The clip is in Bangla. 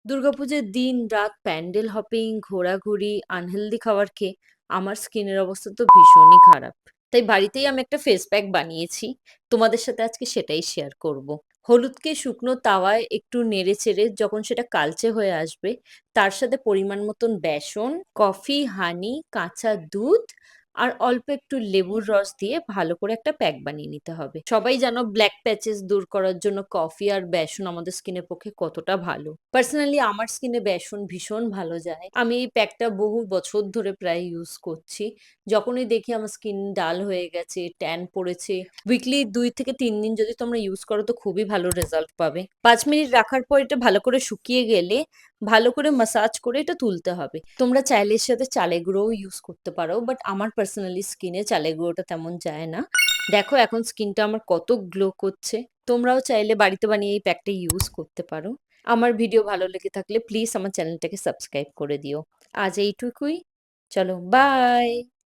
দুর্গাপুজোর দিন রাত প্যান্ডেল হপিং, ঘোরাঘুরি, আনহেলদি খাবার খেয়ে আমার স্কিনের অবস্থা তো ভীষণই খারাপ। তাই বাড়িতেই আমি একটা ফেস প্যাক বানিয়েছি। তোমাদের সাথে আজকে সেটাই শেয়ার করব। হলুদকে শুকনো তাওয়ায় একটু নেড়ে চেড়ে যখন সেটা কালচে হয়ে আসবে, তার সাথে পরিমাণ মতন বেসন, কফি, হানি, কাঁচা দুধ আর অল্প একটু লেবুর রস দিয়ে ভালো করে একটা প্যাক বানিয়ে নিতে হবে। সবাই জানো ব্ল্যাক প্যাচেস দূর করার জন্য কফি আর বেসন আমাদের স্কিনের পক্ষে কতটা ভালো। পার্সোনালি আমার স্কিনে বেসন ভীষণ ভালো যায়। আমি এই প্যাকটা বহু বছর ধরে প্রায় ইউজ করছি। যখনই দেখি আমার স্কিন ডাল হয়ে গেছে, ট্যান পড়েছে, উইকলি 2 থেকে 3 দিন যদি তোমরা ইউজ করো তো খুবই ভালো রেজাল্ট পাবে। 5 মিনিট রাখার পর এটা ভালো করে শুকিয়ে গেলে ভালো করে মাসাজ করে এটা তুলতে হবে। তোমরা চাইলে এর সাথে চালের গুঁড়োও ইউজ করতে পারো, বাট আমার পার্সোনালি স্কিনে চালের গুঁড়োটা তেমন যায় না। দেখো এখন স্কিনটা আমার কত গ্লো করছে। তোমরাও চাইলে বাড়িতে বানিয়ে এই প্যাকটা ইউজ করতে পারো। আমার ভিডিও ভালো লেগে থাকলে প্লিজ আমার চ্যানেলটাকে সাবস্ক্রাইব করে দিও। আজ এইটুকুই। চলো, বাই।